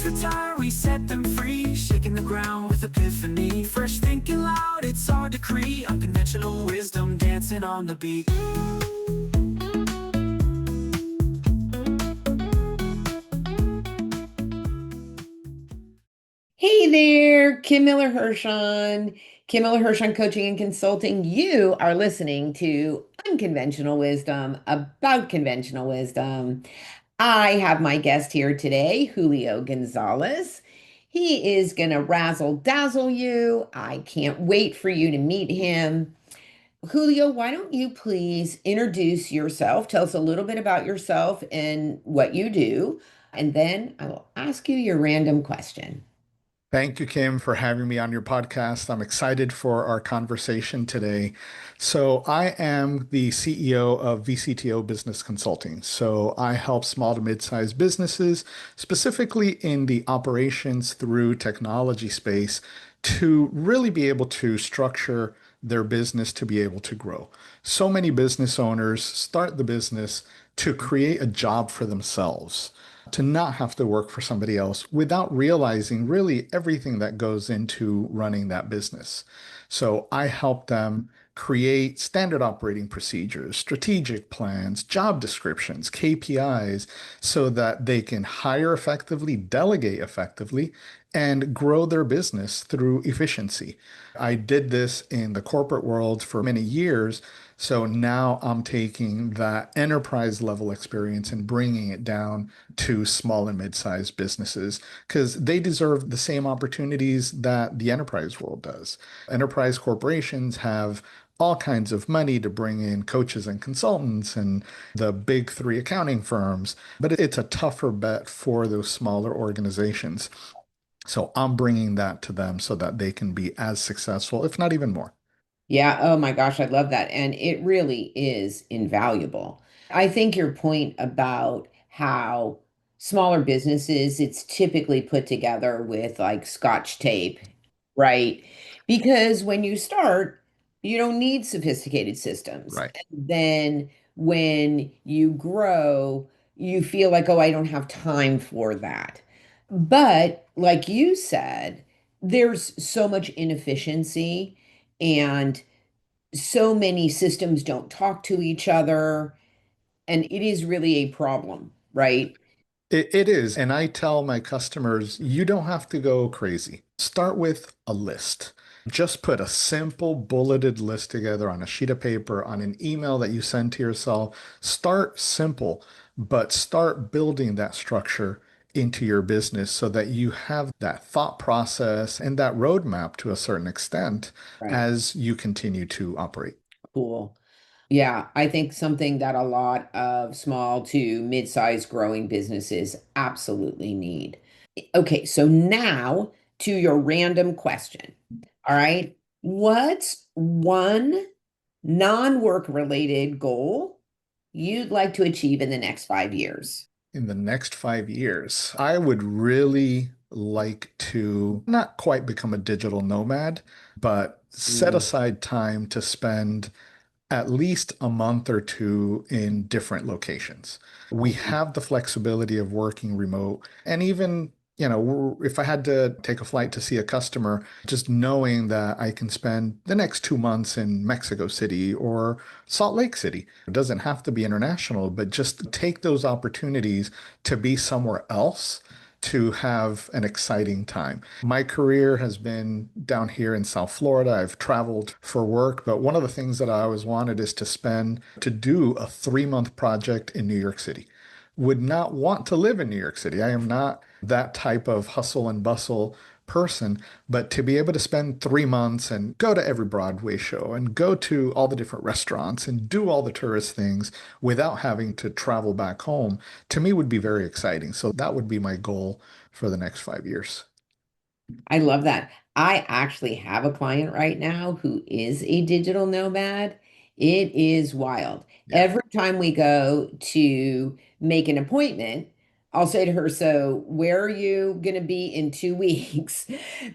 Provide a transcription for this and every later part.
dreams retire, we set them free, shaking the ground with epiphany. Fresh thinking loud, it's our decree. Unconventional wisdom dancing on the beat. Hey there, Kim Miller-Hershon, Kim Miller-Hershon Coaching and Consulting. You are listening to Unconventional Wisdom about conventional wisdom. I have my guest here today, Julio Gonzalez. He is going to razzle dazzle you. I can't wait for you to meet him. Julio, why don't you please introduce yourself? Tell us a little bit about yourself and what you do, and then I will ask you your random question. Thank you, Kim, for having me on your podcast. I'm excited for our conversation today. So, I am the CEO of VCTO Business Consulting. So, I help small to mid-sized businesses, specifically in the operations through technology space, to really be able to structure their business to be able to grow. So many business owners start the business to create a job for themselves, to not have to work for somebody else without realizing really everything that goes into running that business. So I help them create standard operating procedures, strategic plans, job descriptions, KPIs, so that they can hire effectively, delegate effectively, and grow their business through efficiency. I did this in the corporate world for many years. So now I'm taking that enterprise level experience and bringing it down to small and mid-sized businesses because they deserve the same opportunities that the enterprise world does. Enterprise corporations have all kinds of money to bring in coaches and consultants and the big three accounting firms, but it's a tougher bet for those smaller organizations. So I'm bringing that to them so that they can be as successful, if not even more. Yeah, oh my gosh, I love that. And it really is invaluable. I think your point about how smaller businesses, it's typically put together with like Scotch tape, right? Because when you start, you don't need sophisticated systems. Right. And then when you grow, you feel like, oh, I don't have time for that. But like you said, there's so much inefficiency and so many systems don't talk to each other, and it is really a problem, right? It is. And I tell my customers, you don't have to go crazy. Start with a list. Just put a simple bulleted list together on a sheet of paper, on an email that you send to yourself. Start simple, but start building that structure into your business so that you have that thought process and that roadmap to a certain extent Right. as you continue to operate. Cool. Yeah, I think something that a lot of small to mid-sized growing businesses absolutely need. Okay, so now to your random question. All right. What's one non-work related goal you'd like to achieve in the next 5 years? In the next 5 years, I would really like to not quite become a digital nomad, but set Mm, aside time to spend at least a month or two in different locations. We mhm. have the flexibility of working remote and even if I had to take a flight to see a customer, just knowing that I can spend the next 2 months in Mexico City or Salt Lake City. It doesn't have to be international, but just take those opportunities to be somewhere else to have an exciting time. My career has been down here in South Florida. I've traveled for work, but one of the things that I always wanted is to do a 3-month project in New York City. Would not want to live in New York City. I am not that type of hustle and bustle person, but to be able to spend 3 months and go to every Broadway show and go to all the different restaurants and do all the tourist things without having to travel back home, to me would be very exciting. So that would be my goal for the next 5 years. I love that. I actually have a client right now who is a digital nomad. It is wild. Yeah. Every time we go to make an appointment, I'll say to her, so where are you going to be in 2 weeks?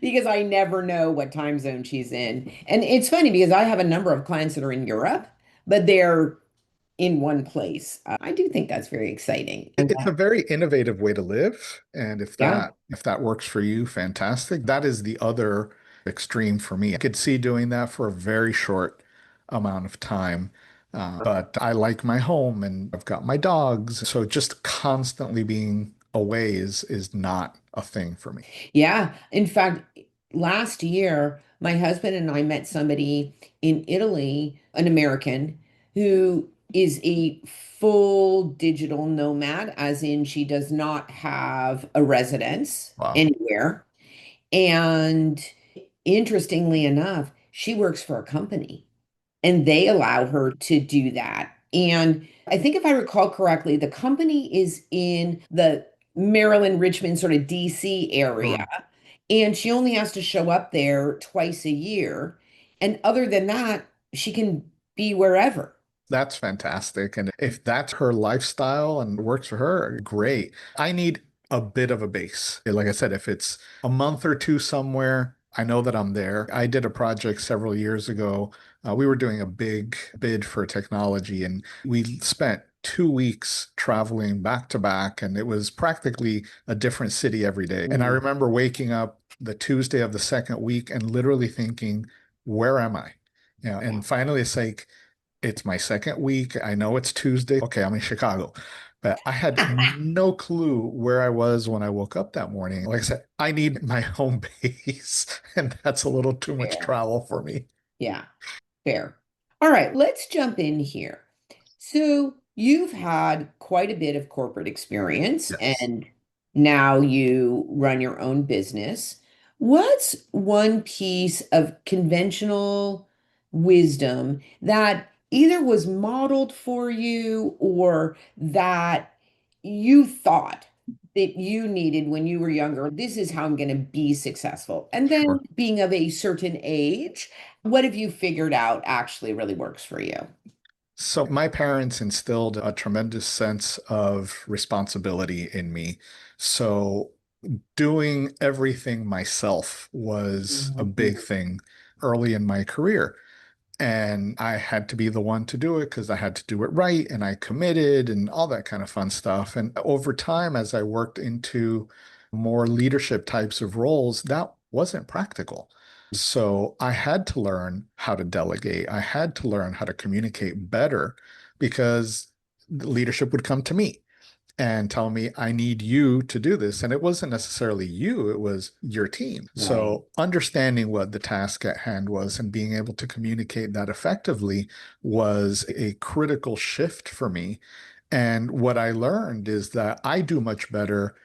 Because I never know what time zone she's in. And it's funny because I have a number of clients that are in Europe, but they're in one place. I do think that's very exciting. And It's a very innovative way to live. And yeah, if that works for you, fantastic. That is the other extreme for me. I could see doing that for a very short amount of time. But I like my home and I've got my dogs. So just constantly being away is not a thing for me. yeah. In fact, last year, my husband and I met somebody in Italy, an American, who is a full digital nomad, as in she does not have a residence Wow. anywhere. And interestingly enough, she works for a company and they allow her to do that. And I think if I recall correctly, the company is in the Maryland, Richmond, sort of DC area. Sure. And she only has to show up there twice a year. And other than that, she can be wherever. That's fantastic. And if that's her lifestyle and works for her, great. I need a bit of a base. Like I said, if it's a month or two somewhere, I know that I'm there. I did a project several years ago. We were doing a big bid for technology, and we spent 2 weeks traveling back to back, and it was practically a different city every day. And I Mm, remember waking up the Tuesday of the second week and literally thinking, where am I? yeah. And finally it's like, it's my second week. I know it's Tuesday. Okay, I'm in Chicago. But I had no clue where I was when I woke up that morning. Like I said, I need my home base, and that's a little too much Fair. travel for me. Yeah. Fair. All right, let's jump in here. So you've had quite a bit of corporate experience Yes. and now you run your own business. What's one piece of conventional wisdom that either was modeled for you or that you thought that you needed when you were younger? This is how I'm going to be successful. And then Sure. being of a certain age, what have you figured out actually really works for you? So my parents instilled a tremendous sense of responsibility in me. So doing everything myself was a big thing early in my career. And I had to be the one to do it because I had to do it right and I committed and all that kind of fun stuff. And over time, as I worked into more leadership types of roles, that wasn't practical. So I had to learn how to delegate. I had to learn how to communicate better because leadership would come to me and tell me, I need you to do this. And it wasn't necessarily you, it was your team. Right. So understanding what the task at hand was and being able to communicate that effectively was a critical shift for me. And what I learned is that I do much better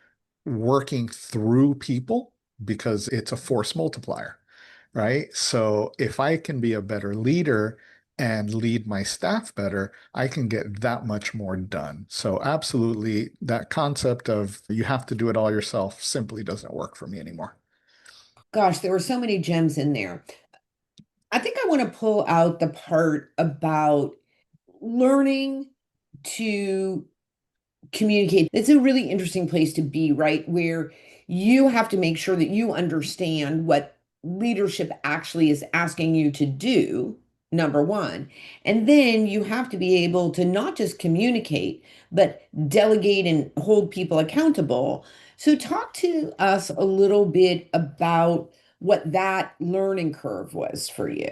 working through people because it's a force multiplier, right? So if I can be a better leader and lead my staff better, I can get that much more done. So absolutely, that concept of you have to do it all yourself simply doesn't work for me anymore. Gosh, there were so many gems in there. I think I want to pull out the part about learning to communicate. It's a really interesting place to be, right? Where you have to make sure that you understand what leadership actually is asking you to do, number one. And then you have to be able to not just communicate, but delegate and hold people accountable. So, talk to us a little bit about what that learning curve was for you.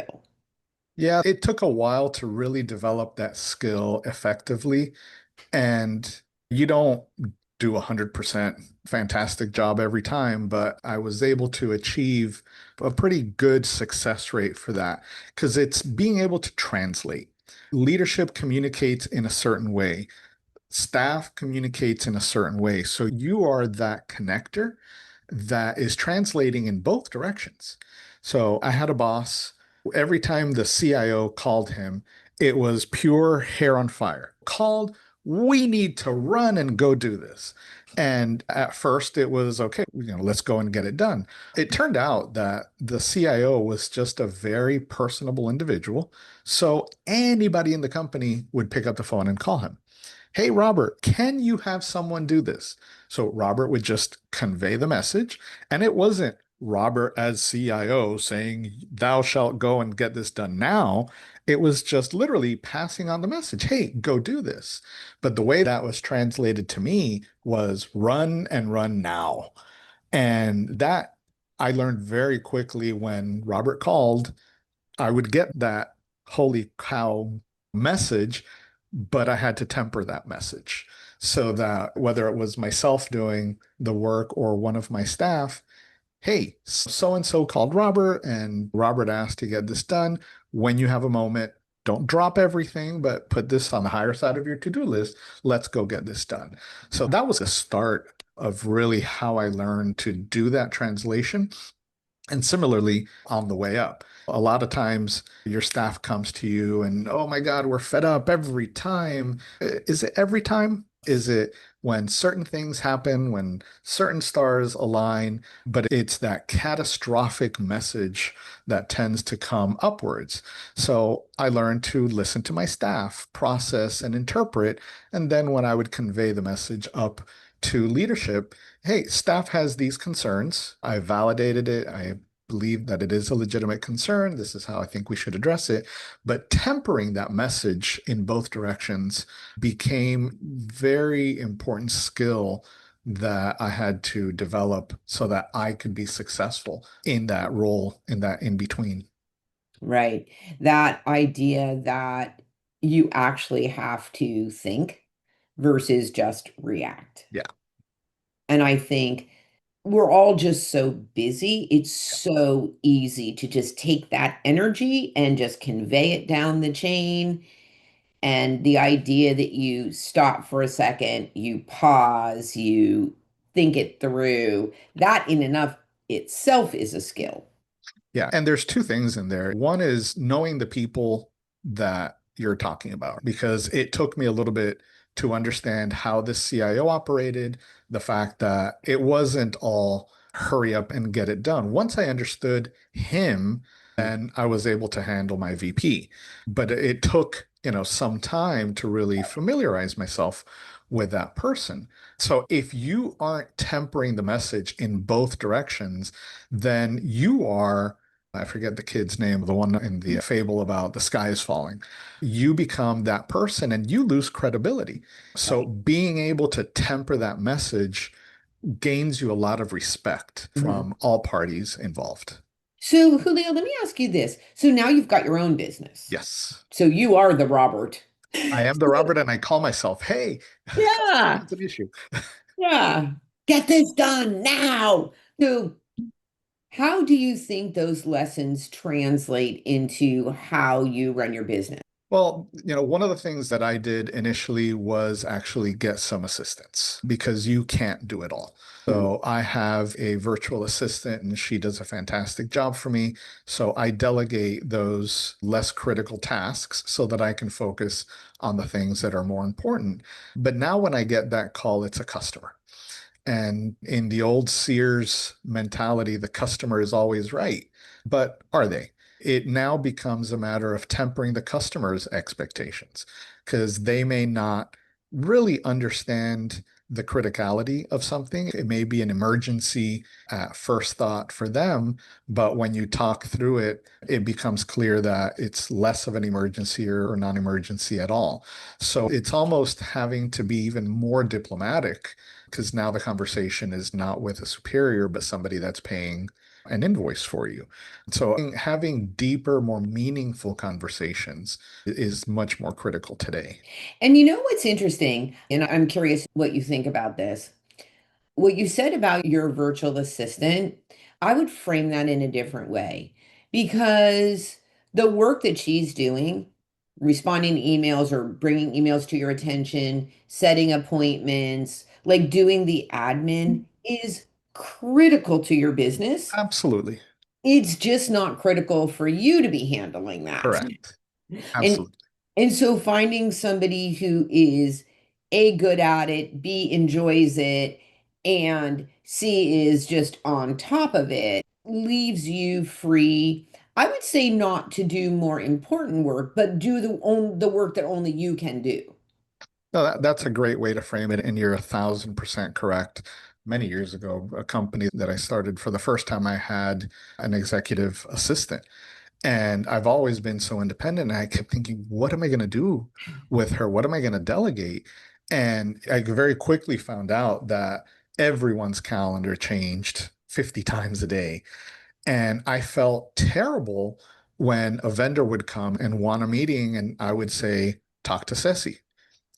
Yeah, it took a while to really develop that skill effectively. And you don't do 100% fantastic job every time, but I was able to achieve a pretty good success rate for that because it's being able to translate. Leadership communicates in a certain way, staff communicates in a certain way. So you are that connector that is translating in both directions. So I had a boss, every time the CIO called him, it was pure hair on fire. Called, we need to run and go do this. And at first it was okay, let's go and get it done. It turned out that the CIO was just a very personable individual. So anybody in the company would pick up the phone and call him. Hey, Robert, can you have someone do this? So Robert would just convey the message. And it wasn't Robert as CIO saying, thou shalt go and get this done now. It was just literally passing on the message, hey, go do this. But the way that was translated to me was run and run now. And that I learned very quickly when Robert called. I would get that holy cow message, but I had to temper that message so that whether it was myself doing the work or one of my staff, hey, so and so called Robert, and Robert asked to get this done. When you have a moment, don't drop everything, but put this on the higher side of your to-do list. Let's go get this done. So that was the start of really how I learned to do that translation. And similarly, on the way up, a lot of times your staff comes to you and, oh my God, we're fed up every time. Is it every time? Is it when certain things happen, when certain stars align? But it's that catastrophic message that tends to come upwards. So I learned to listen to my staff, process and interpret. And then when I would convey the message up to leadership, hey, staff has these concerns. I validated it. I believe that it is a legitimate concern. This is how I think we should address it. But tempering that message in both directions became very important skill that I had to develop so that I could be successful in that role, in that in between. Right. That idea that you actually have to think versus just react. Yeah. And I think we're all just so busy. It's so easy to just take that energy and just convey it down the chain. And the idea that you stop for a second, you pause, you think it through, that in and of itself is a skill. Yeah. And there's two things in there. One is knowing the people that you're talking about, because it took me a little bit to understand how the CIO operated, the fact that it wasn't all hurry up and get it done. Once I understood him, then I was able to handle my VP. But it took, some time to really familiarize myself with that person. So if you aren't tempering the message in both directions, then you are, I forget the kid's name, the one in the fable about the sky is falling. You become that person and you lose credibility. So being able to temper that message gains you a lot of respect Mhm. from all parties involved. So, Julio, let me ask you this. So now you've got your own business. Yes, So you are the Robert. I am the Robert and I call myself, hey, customer Yeah, has an issue. yeah. Get this done now. So, how do you think those lessons translate into how you run your business? Well, one of the things that I did initially was actually get some assistance because you can't do it all. So I have a virtual assistant and she does a fantastic job for me. So I delegate those less critical tasks so that I can focus on the things that are more important. But now when I get that call, it's a customer. And in the old Sears mentality, the customer is always right. But are they? It now becomes a matter of tempering the customer's expectations because they may not really understand the criticality of something. It may be an emergency at first thought for them, but when you talk through it, it becomes clear that it's less of an emergency or non-emergency at all. So it's almost having to be even more diplomatic because now the conversation is not with a superior, but somebody that's paying an invoice for you. So having deeper, more meaningful conversations is much more critical today. And you know what's interesting? And I'm curious what you think about this. What you said about your virtual assistant, I would frame that in a different way because the work that she's doing, responding to emails or bringing emails to your attention, setting appointments, like doing the admin is critical to your business. Absolutely. It's just not critical for you to be handling that. Correct. And Absolutely. and so finding somebody who is A, good at it, B, enjoys it, and C, is just on top of it leaves you free. I would say not to do more important work, but do the work that only you can do. No, that's a great way to frame it, and you're 1,000% correct. Many years ago, a company that I started for the first time, I had an executive assistant. And I've always been so independent. And I kept thinking, what am I going to do with her? What am I going to delegate? And I very quickly found out that everyone's calendar changed 50 times a day. And I felt terrible when a vendor would come and want a meeting, and I would say, talk to Ceci.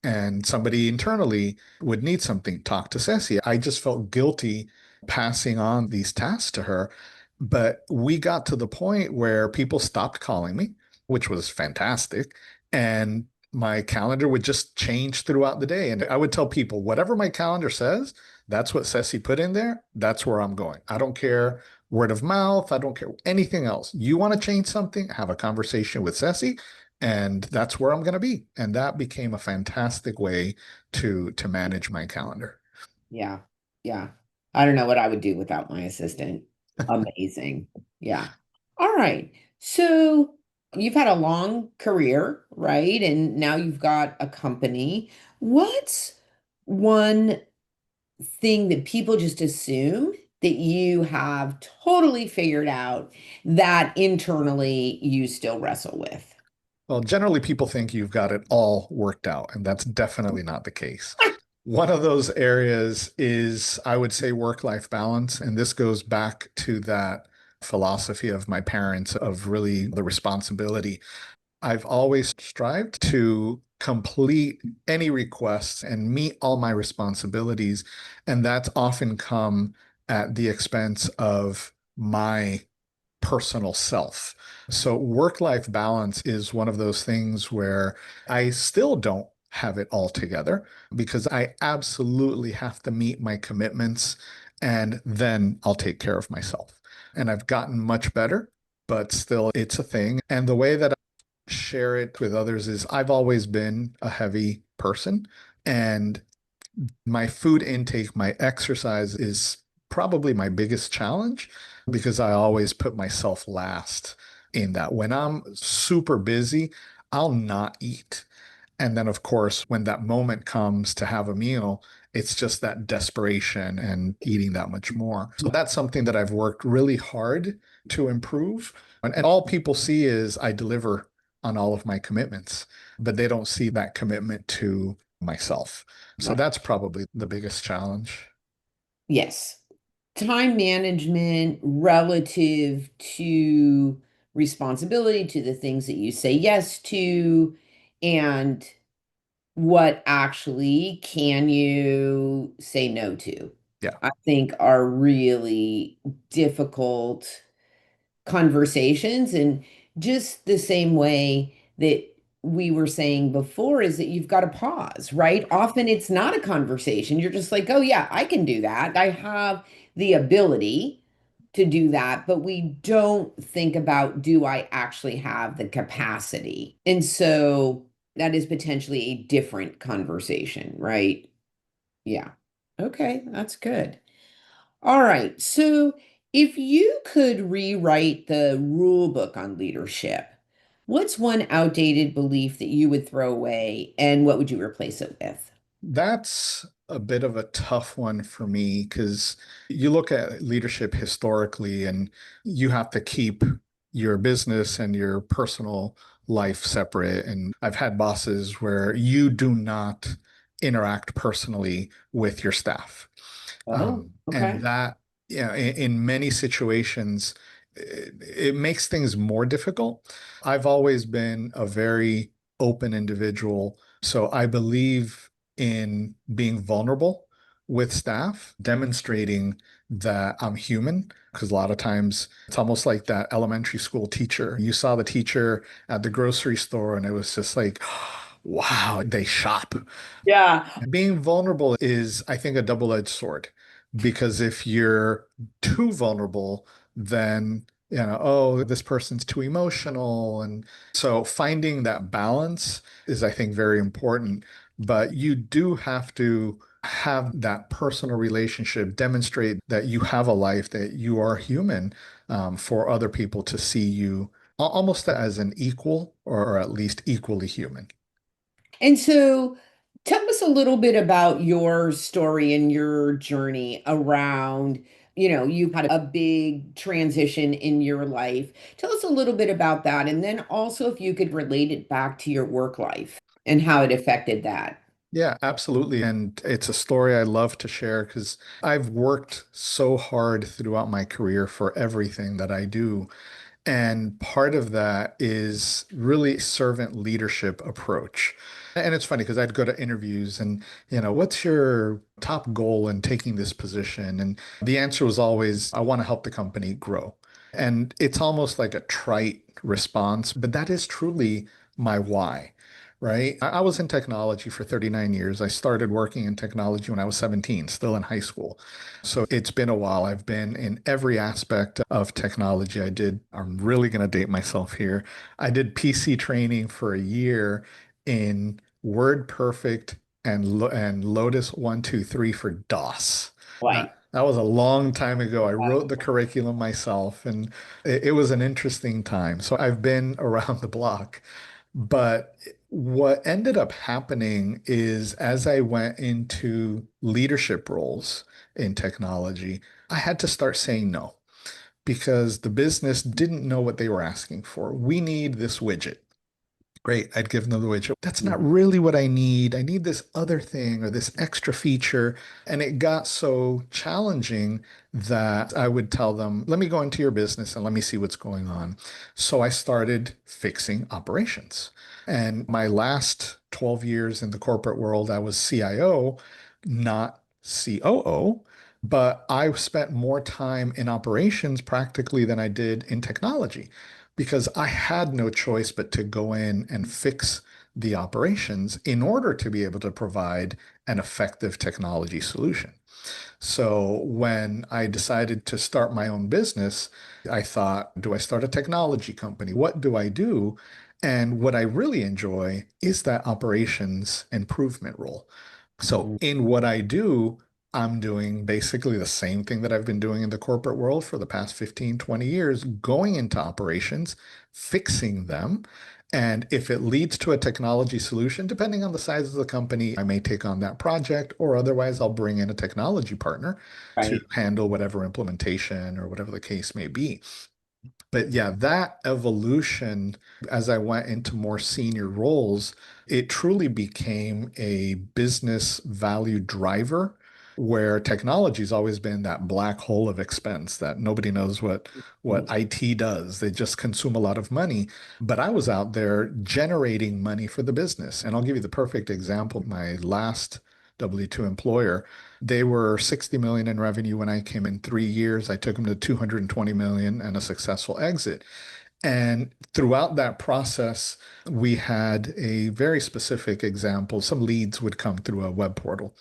And somebody internally would need something, talk to Ceci. I just felt guilty passing on these tasks to her. But we got to the point where people stopped calling me, which was fantastic. And my calendar would just change throughout the day. And I would tell people, whatever my calendar says, that's what Ceci put in there. That's where I'm going. I don't care word of mouth. I don't care anything else. You want to change something? Have a conversation with Ceci, and that's where I'm going to be. And that became a fantastic way to manage my calendar. Yeah. Yeah. I don't know what I would do without my assistant. Amazing. Yeah. All right. So you've had a long career, right? And now you've got a company. What's one thing that people just assume that you have totally figured out that internally you still wrestle with? Well, generally, people think you've got it all worked out, and that's definitely not the case. One of those areas is, I would say, work-life balance. And this goes back to that philosophy of my parents of really the responsibility. I've always strived to complete any requests and meet all my responsibilities. And that's often come at the expense of my personal self. So work-life balance is one of those things where I still don't have it all together because I absolutely have to meet my commitments and then I'll take care of myself. And I've gotten much better, but still it's a thing. And the way that I share it with others is I've always been a heavy person, and my food intake, my exercise is probably my biggest challenge because I always put myself last in that. When I'm super busy, I'll not eat. And then, of course, when that moment comes to have a meal, it's just that desperation and eating that much more. So that's something that I've worked really hard to improve. And all people see is I deliver on all of my commitments, but they don't see that commitment to myself. So Right. that's probably the biggest challenge. Yes. Time management relative to responsibility, to the things that you say yes to, and what actually can you say no to, Yeah. I think are really difficult conversations. And just the same way that we were saying before is that you've got to pause, right? Often it's not a conversation. You're just like, oh, yeah, I can do that. I have the ability to do that, but we don't think about, do I actually have the capacity? And so that is potentially a different conversation, right? Yeah. Okay, that's good. All right. So if you could rewrite the rule book on leadership, what's one outdated belief that you would throw away and what would you replace it with? That's a bit of a tough one for me because you look at leadership historically and you have to keep your business and your personal life separate. And I've had bosses where you do not interact personally with your staff. Oh, And okay. that, in many situations, it makes things more difficult. I've always been a very open individual, so I believe in being vulnerable with staff, demonstrating that I'm human. Because a lot of times it's almost like that elementary school teacher. You saw the teacher at the grocery store, and it was just like, wow, they shop. Yeah. Being vulnerable is, I think, a double-edged sword because if you're too vulnerable, then, oh, this person's too emotional. And so finding that balance is, I think, very important. But you do have to have that personal relationship, demonstrate that you have a life, that you are human, for other people to see you almost as an equal or at least equally human. And so tell us a little bit about your story and your journey around you had a big transition in your life. Tell us a little bit about that. And then also if you could relate it back to your work life and how it affected that. Yeah, absolutely. And it's a story I love to share because I've worked so hard throughout my career for everything that I do. And part of that is really servant leadership approach. And it's funny because I'd go to interviews and, what's your top goal in taking this position? And the answer was always, I want to help the company grow. And it's almost like a trite response, but that is truly my why. Right. I was in technology for 39 years. I started working in technology when I was 17, still in high school. So it's been a while. I've been in every aspect of technology. I'm really going to date myself here. I did PC training for a year in WordPerfect and Lotus 123 for DOS. Right. That was a long time ago. I wrote the curriculum myself, and it was an interesting time. So I've been around the block. But what ended up happening is as I went into leadership roles in technology, I had to start saying no because the business didn't know what they were asking for. We need this widget. Great, I'd give them the widget. That's not really what I need. I need this other thing or this extra feature. And it got so challenging that I would tell them, let me go into your business and let me see what's going on. So I started fixing operations. And my last 12 years in the corporate world, I was CIO, not COO. But I spent more time in operations practically than I did in technology because I had no choice but to go in and fix the operations in order to be able to provide an effective technology solution. So when I decided to start my own business, I thought, do I start a technology company? What do I do? And what I really enjoy is that operations improvement role. So in what I do, I'm doing basically the same thing that I've been doing in the corporate world for the past 15, 20 years, going into operations, fixing them. And if it leads to a technology solution, depending on the size of the company, I may take on that project, or otherwise I'll bring in a technology partner to Right. handle whatever implementation or whatever the case may be. But yeah, that evolution as I went into more senior roles, it truly became a business value driver where technology's always been that black hole of expense that nobody knows what IT does. They just consume a lot of money. But I was out there generating money for the business. And I'll give you the perfect example. My last W-2 employer, they were 60 million in revenue when I came in 3 years. I took them to 220 million and a successful exit. And throughout that process, we had a very specific example. Some leads would come through a web portal.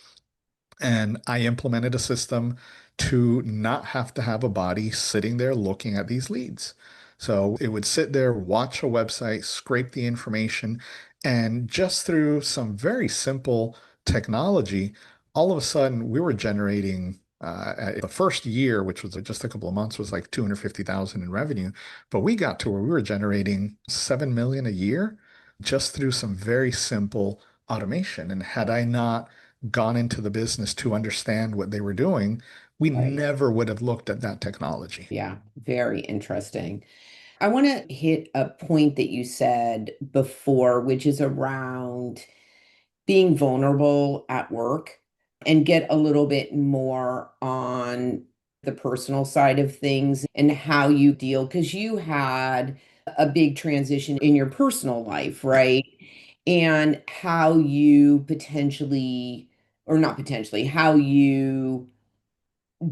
And I implemented a system to not have to have a body sitting there looking at these leads. So it would sit there, watch a website, scrape the information, and just through some very simple technology, all of a sudden we were generating the first year, which was just a couple of months, was like 250,000 in revenue. But we got to where we were generating 7 million a year just through some very simple automation. And had I not gone into the business to understand what they were doing, we Right. never would have looked at that technology. Yeah, very interesting. I want to hit a point that you said before, which is around being vulnerable at work and get a little bit more on the personal side of things and how you deal, because you had a big transition in your personal life, right? And how you potentially, or not potentially, how you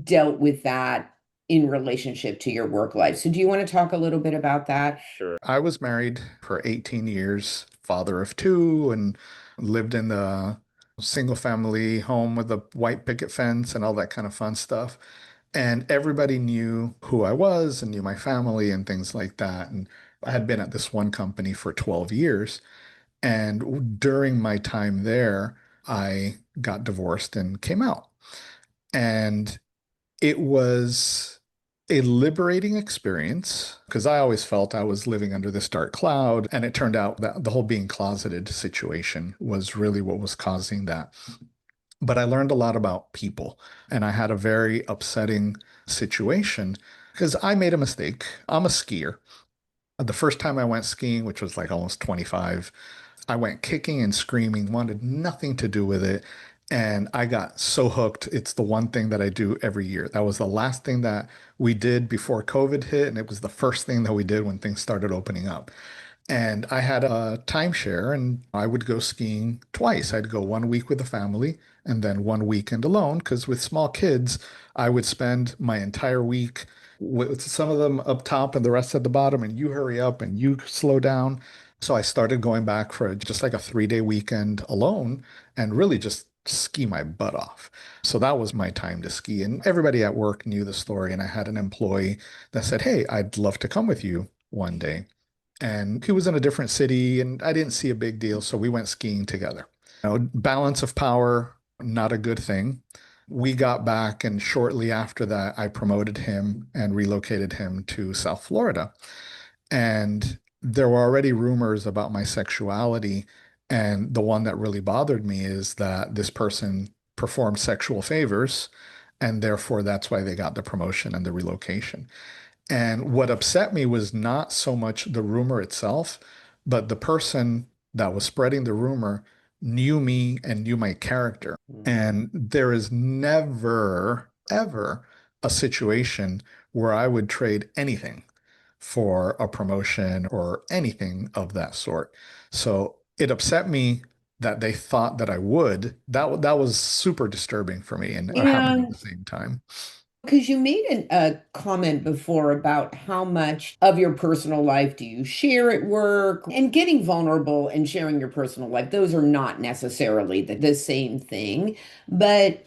dealt with that in relationship to your work life. So do you want to talk a little bit about that? Sure. I was married for 18 years, father of two, and lived in the single family home with a white picket fence and all that kind of fun stuff. And everybody knew who I was and knew my family and things like that. And I had been at this one company for 12 years. And during my time there, I got divorced and came out. And it was a liberating experience because I always felt I was living under this dark cloud. And it turned out that the whole being closeted situation was really what was causing that. but I learned a lot about people. And I had a very upsetting situation because I made a mistake. I'm a skier. The first time I went skiing, which was like almost 25, I went kicking and screaming, wanted nothing to do with it. And I got so hooked. It's the one thing that I do every year. That was the last thing that we did before COVID hit. And it was the first thing that we did when things started opening up. And I had a timeshare and I would go skiing twice. I'd go 1 week with the family and then 1 weekend alone. Because with small kids, I would spend my entire week with some of them up top and the rest at the bottom, and you hurry up and you slow down. So I started going back for just like a 3 day weekend alone and really just ski my butt off. So that was my time to ski. And everybody at work knew the story. And I had an employee that said, "Hey, I'd love to come with you one day." And he was in a different city and I didn't see a big deal. So we went skiing together. Balance of power, not a good thing. We got back, and shortly after that, I promoted him and relocated him to South Florida. And there were already rumors about my sexuality. And the one that really bothered me is that this person performed sexual favors, and therefore that's why they got the promotion and the relocation. And what upset me was not so much the rumor itself, but the person that was spreading the rumor knew me and knew my character. And there is never, ever a situation where I would trade anything for a promotion or anything of that sort. So it upset me that they thought that I would. That was super disturbing for me and happy Yeah, at the same time. because you made a comment before about how much of your personal life do you share at work and getting vulnerable and sharing your personal life. Those are not necessarily the same thing. But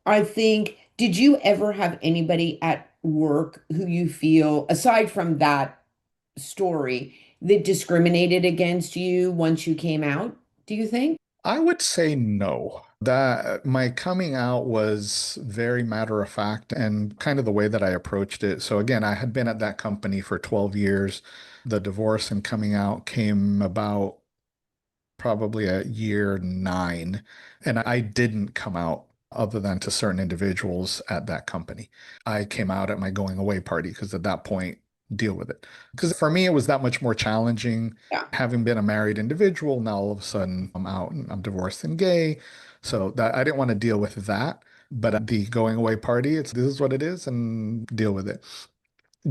I think, did you ever have anybody at work who you feel, aside from that story, that discriminated against you once you came out, do you think? I would say no. That my coming out was very matter of fact and kind of the way that I approached it. So again, I had been at that company for 12 years. The divorce and coming out came about probably at year 9. And I didn't come out other than to certain individuals at that company. I came out at my going away party because at that point, deal with it. Because for me, it was that much more challenging. Yeah. Having been a married individual, now all of a sudden I'm out and I'm divorced and gay. So that I didn't want to deal with that. But at the going away party, it's this is what it is and deal with it.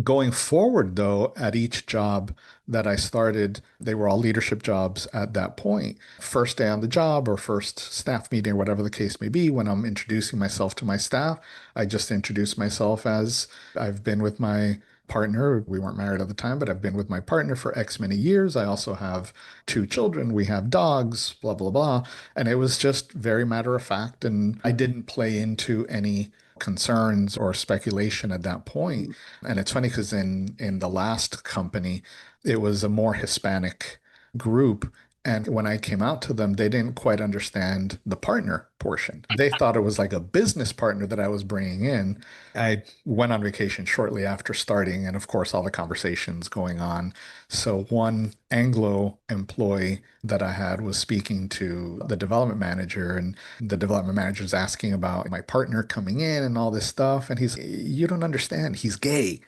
Going forward, though, at each job that I started, they were all leadership jobs at that point. First day on the job or first staff meeting or whatever the case may be, when I'm introducing myself to my staff, I just introduce myself as I've been with my partner. We weren't married at the time, but I've been with my partner for X many years. I also have 2 children. We have dogs, blah, blah, blah. And it was just very matter of fact. And I didn't play into any concerns or speculation at that point. And it's funny because in the last company, it was a more Hispanic group. And when I came out to them, they didn't quite understand the partner portion. They thought it was like a business partner that I was bringing in. I went on vacation shortly after starting, and of course, all the conversations going on. So, one Anglo employee that I had was speaking to the development manager, and the development manager is asking about my partner coming in and all this stuff. And he's, "You don't understand, he's gay."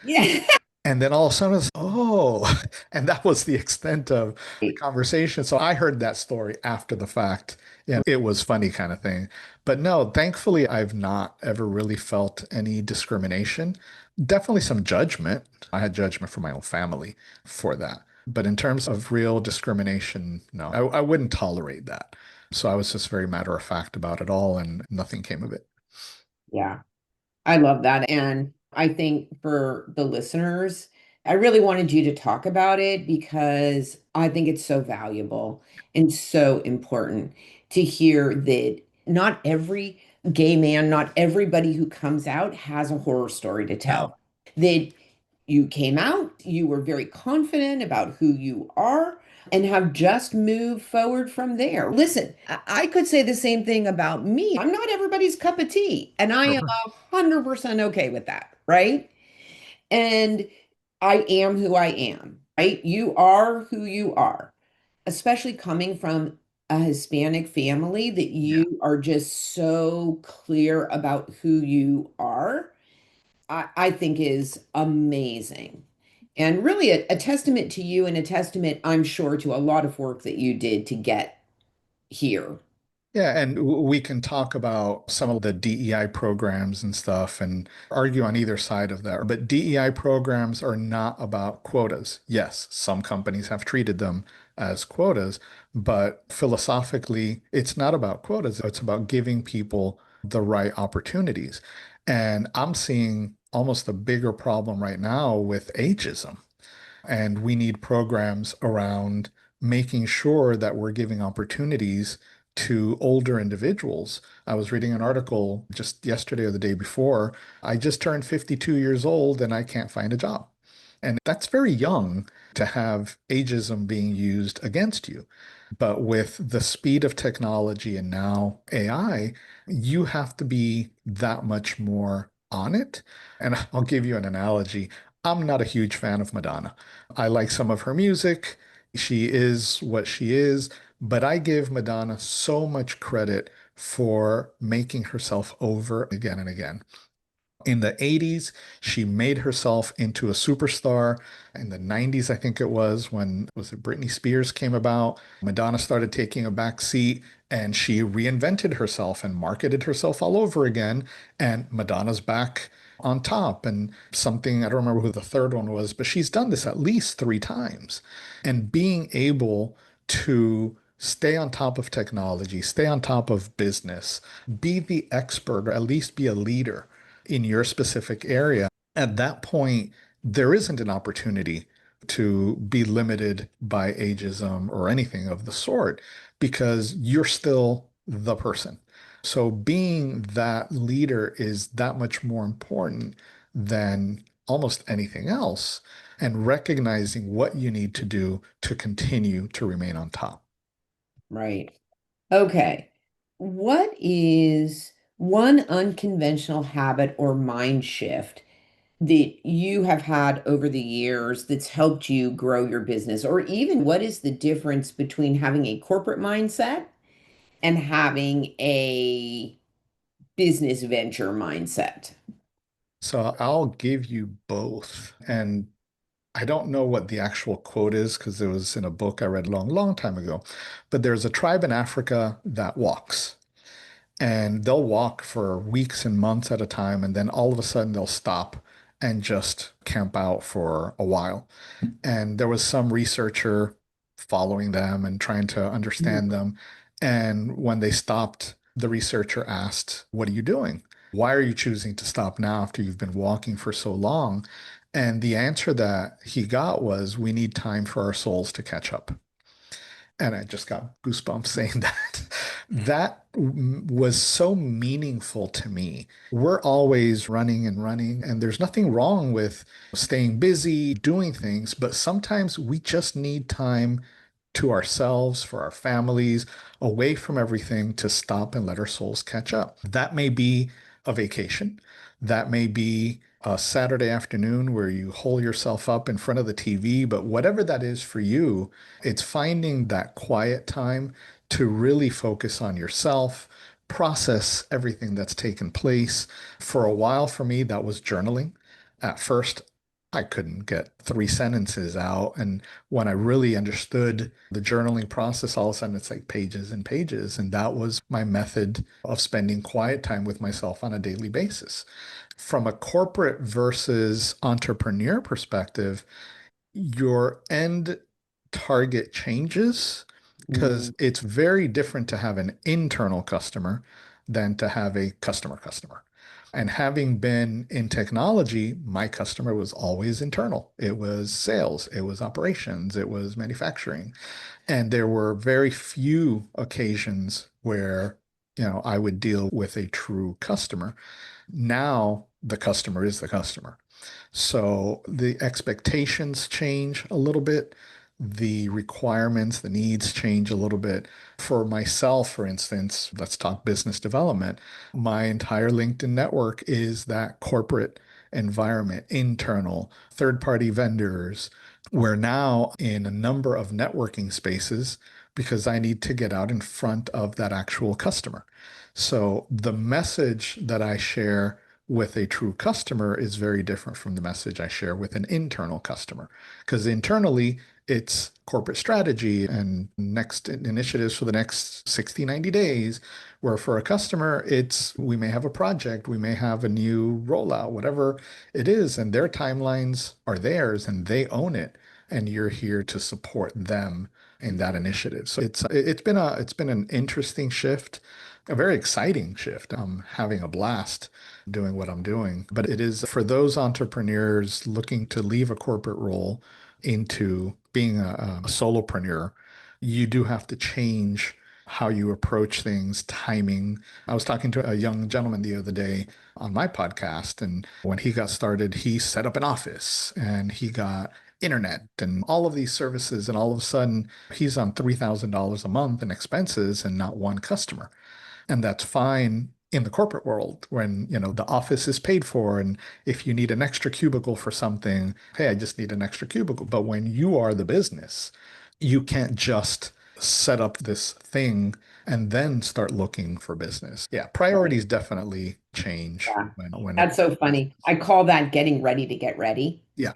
Yeah. And then all of a sudden, it's, oh, and that was the extent of the conversation. So I heard that story after the fact. And it was funny kind of thing. But no, thankfully, I've not ever really felt any discrimination. Definitely some judgment. I had judgment from my own family for that. But in terms of real discrimination, no, I wouldn't tolerate that. So I was just very matter of fact about it all, and nothing came of it. Yeah. I love that. And I think for the listeners, I really wanted you to talk about it because I think it's so valuable and so important to hear that not every gay man, not everybody who comes out has a horror story to No. tell. That you came out, you were very confident about who you are, and have just moved forward from there. Listen, I could say the same thing about me. I'm not everybody's cup of tea, and I am Sure. 100% okay with that, right? And I am who I am, right? You are who you are, especially coming from a Hispanic family that Yeah. you are just so clear about who you are, I think is amazing. And really a testament to you and a testament, I'm sure, to a lot of work that you did to get here. Yeah, and we can talk about some of the DEI programs and stuff and argue on either side of that. But DEI programs are not about quotas. Yes, some companies have treated them as quotas, but philosophically, it's not about quotas. It's about giving people the right opportunities. And I'm seeing almost a bigger problem right now with ageism. And we need programs around making sure that we're giving opportunities to older individuals. I was reading an article just yesterday or the day before. I just turned 52 years old and I can't find a job. And that's very young to have ageism being used against you. But with the speed of technology and now AI, you have to be that much more on it. And I'll give you an analogy. I'm not a huge fan of Madonna. I like some of her music. She is what she is, but I give Madonna so much credit for making herself over again and again. In the 80s, she made herself into a superstar. In the 90s, I think it was it Britney Spears came about. Madonna started taking a back seat and she reinvented herself and marketed herself all over again. And Madonna's back on top. And something, I don't remember who the third one was, but she's done this at least three times. And being able to stay on top of technology, stay on top of business, be the expert, or at least be a leader in your specific area, at that point, there isn't an opportunity to be limited by ageism or anything of the sort because you're still the person. So being that leader is that much more important than almost anything else, and recognizing what you need to do to continue to remain on top. Right. Okay. What is one unconventional habit or mind shift that you have had over the years that's helped you grow your business? Or even what is the difference between having a corporate mindset and having a business venture mindset? So I'll give you both. And I don't know what the actual quote is because it was in a book I read a long, long time ago. But there's a tribe in Africa that walks, and they'll walk for weeks and months at a time, and then all of a sudden they'll stop and just camp out for a while. And there was some researcher following them and trying to understand them. And when they stopped, the researcher asked, "What are you doing? Why are you choosing to stop now after you've been walking for so long?" And the answer that he got was, "We need time for our souls to catch up." And I just got goosebumps saying that. That was so meaningful to me. We're always running and running, and there's nothing wrong with staying busy, doing things, but sometimes we just need time to ourselves, for our families, away from everything to stop and let our souls catch up. That may be a vacation. That may be a Saturday afternoon where you hole yourself up in front of the TV, but whatever that is for you, it's finding that quiet time to really focus on yourself, process everything that's taken place. For a while for me, that was journaling. At first, I couldn't get three sentences out. And when I really understood the journaling process, all of a sudden it's like pages and pages. And that was my method of spending quiet time with myself on a daily basis. From a corporate versus entrepreneur perspective, your end target changes because Mm, it's very different to have an internal customer than to have a customer. And having been in technology, my customer was always internal. It was sales, it was operations, it was manufacturing. And there were very few occasions where, I would deal with a true customer. Now the customer is the customer. So the expectations change a little bit. The requirements, the needs change a little bit. For myself, for instance, let's talk business development. My entire LinkedIn network is that corporate environment, internal, third-party vendors, We're now in a number of networking spaces because I need to get out in front of that actual customer. So the message that I share with a true customer is very different from the message I share with an internal customer. Because internally, it's corporate strategy and next initiatives for the next 60, 90 days, where for a customer, it's we may have a project, we may have a new rollout, whatever it is, and their timelines are theirs and they own it, and you're here to support them in that initiative. So it's been an interesting shift, a very exciting shift. I'm having a blast doing what I'm doing. But it is for those entrepreneurs looking to leave a corporate role into being a solopreneur, you do have to change how you approach things, timing. I was talking to a young gentleman the other day on my podcast, and when he got started, he set up an office and he got internet and all of these services, and all of a sudden he's on $3,000 a month in expenses and not one customer. And that's fine in the corporate world when, the office is paid for. And if you need an extra cubicle for something, hey, I just need an extra cubicle. But when you are the business, you can't just set up this thing and then start looking for business. Yeah, Right. priorities definitely change Yeah. when it That's so comes. funny. I call that getting ready to get ready. Yeah.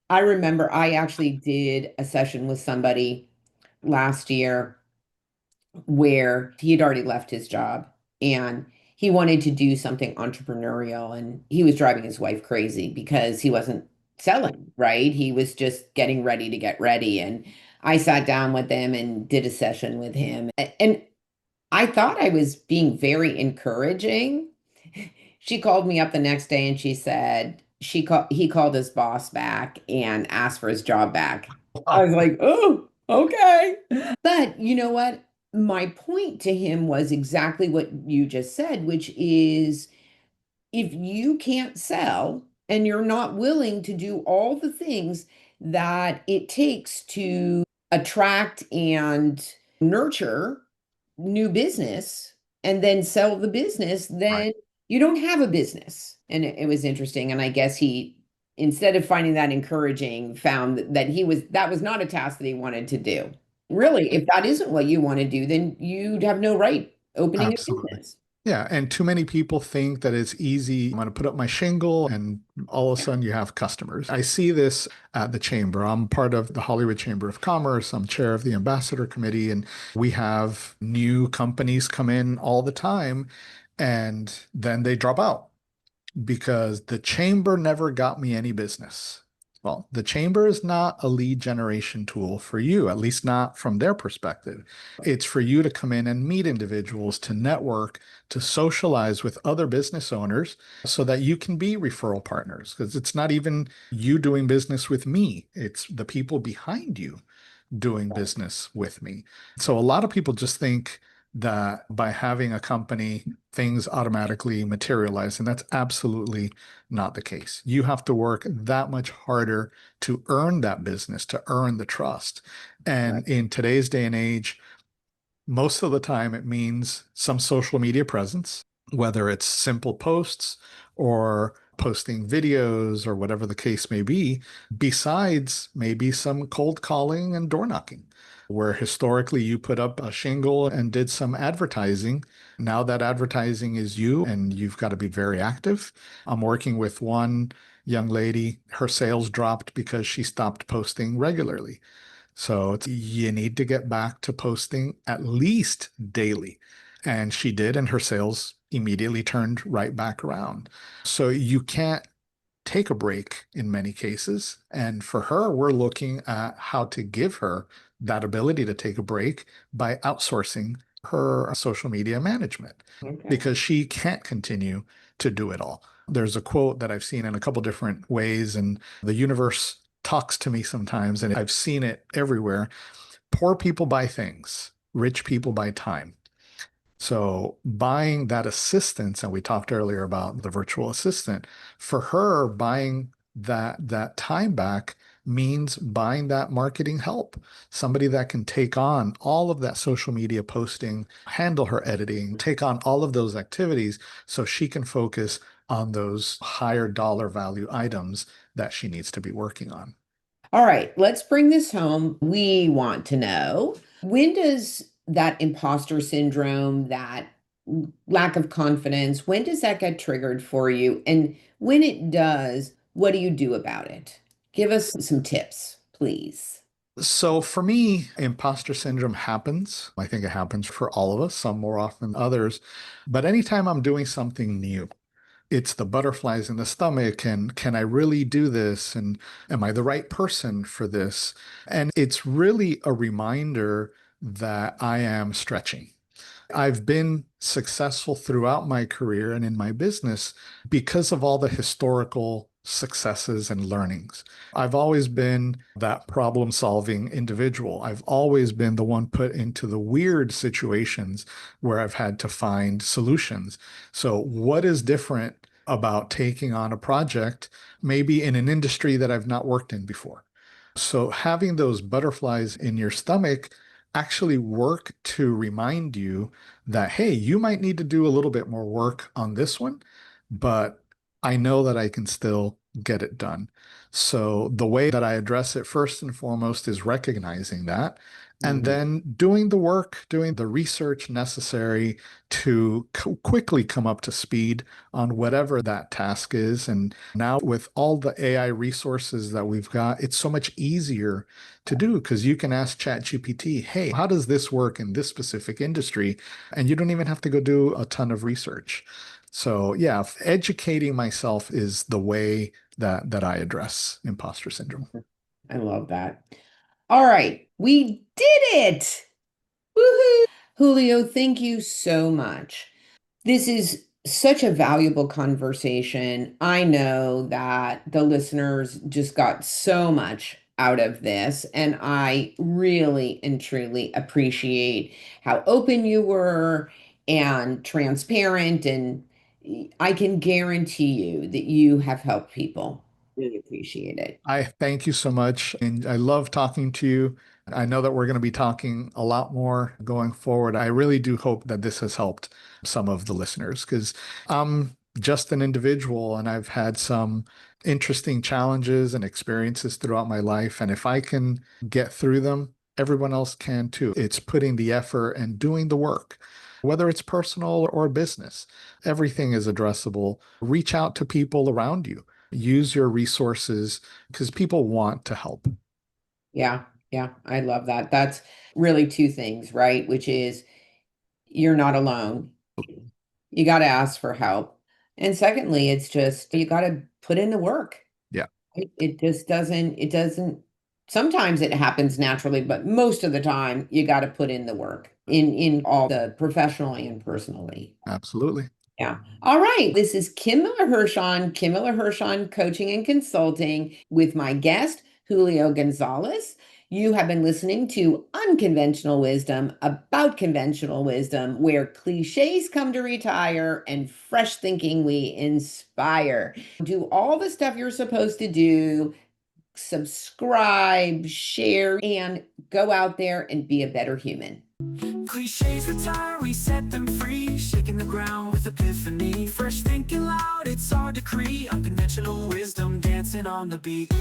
I remember I actually did a session with somebody last year where he had already left his job and he wanted to do something entrepreneurial, and he was driving his wife crazy because he wasn't selling, right? He was just getting ready to get ready. And I sat down with him and did a session with him. And I thought I was being very encouraging. She called me up the next day and she said he called his boss back and asked for his job back. I was like, "Oh, okay." But you know what? My point to him was exactly what you just said, which is if you can't sell and you're not willing to do all the things that it takes to attract and nurture new business and then sell the business, Right. then you don't have a business. And it was interesting. And I guess he, instead of finding that encouraging, found that that was not a task that he wanted to do. Really, if that isn't what you want to do, then you'd have no right opening a Absolutely. business. Yeah, and too many people think that it's easy. I'm going to put up my shingle and all of a Yeah. sudden you have customers. I see this at the chamber. I'm part of the Hollywood Chamber of Commerce. I'm chair of the ambassador committee, and we have new companies come in all the time and then they drop out because the chamber never got me any business. Well, the chamber is not a lead generation tool for you, at least not from their perspective. It's for you to come in and meet individuals, to network, to socialize with other business owners so that you can be referral partners. Because it's not even you doing business with me, it's the people behind you doing business with me. So a lot of people just think that by having a company, things automatically materialize, and that's absolutely not the case. You have to work that much harder to earn that business, to earn the trust. Right. And in today's day and age, most of the time it means some social media presence, whether it's simple posts or posting videos or whatever the case may be, besides maybe some cold calling and door knocking, where historically you put up a shingle and did some advertising. Now that advertising is you, and you've got to be very active. I'm working with one young lady, her sales dropped because she stopped posting regularly. So you need to get back to posting at least daily. And she did, and her sales immediately turned right back around. So you can't take a break in many cases. And for her, we're looking at how to give her that ability to take a break by outsourcing her social media management Okay. because she can't continue to do it all. There's a quote that I've seen in a couple different ways, and the universe talks to me sometimes, and I've seen it everywhere. Poor people buy things, rich people buy time. So buying that assistance, and we talked earlier about the virtual assistant, for her, buying that time back means buying that marketing help, somebody that can take on all of that social media posting, handle her editing, take on all of those activities so she can focus on those higher dollar value items that she needs to be working on. All right, let's bring this home. We want to know, when does that imposter syndrome, that lack of confidence, when does that get triggered for you? And when it does, what do you do about it? Give us some tips, please. So for me, imposter syndrome happens. I think it happens for all of us, some more often than others. But anytime I'm doing something new, it's the butterflies in the stomach and can I really do this? And am I the right person for this? And it's really a reminder that I am stretching. I've been successful throughout my career and in my business because of all the historical successes and learnings. I've always been that problem solving individual. I've always been the one put into the weird situations where I've had to find solutions. So, what is different about taking on a project, maybe in an industry that I've not worked in before? So, having those butterflies in your stomach actually work to remind you that, hey, you might need to do a little bit more work on this one, but I know that I can still get it done. So the way that I address it first and foremost is recognizing that and Mhm. then doing the work, doing the research necessary to quickly come up to speed on whatever that task is. And now with all the AI resources that we've got, it's so much easier to do because you can ask ChatGPT, hey, how does this work in this specific industry? And you don't even have to go do a ton of research. So yeah, educating myself is the way that I address imposter syndrome. I love that. All right, we did it. Woohoo! Julio, thank you so much. This is such a valuable conversation. I know that the listeners just got so much out of this, and I really and truly appreciate how open you were and transparent. And I can guarantee you that you have helped people. Really appreciate it. I thank you so much. And I love talking to you. I know that we're going to be talking a lot more going forward. I really do hope that this has helped some of the listeners because I'm just an individual and I've had some interesting challenges and experiences throughout my life. And if I can get through them, everyone else can too. It's putting the effort and doing the work. Whether it's personal or business, everything is addressable. Reach out to people around you. Use your resources because people want to help. Yeah, yeah, I love that. That's really two things, right? Which is you're not alone. You got to ask for help. And secondly, it's just you got to put in the work. Yeah, It just doesn't, sometimes it happens naturally, but most of the time you got to put in the work in all the professionally and personally. absolutely. Yeah. All right. This is Kim Miller-Hershon, Kim Miller-Hershon Coaching and Consulting with my guest, Julio Gonzalez. You have been listening to Unconventional Wisdom about conventional wisdom, where cliches come to retire and fresh thinking we inspire. Do all the stuff you're supposed to do, subscribe, share, and go out there and be a better human. Cliches retire, we set them free. Shaking the ground with epiphany. Fresh thinking loud, it's our decree. Unconventional wisdom dancing on the beat.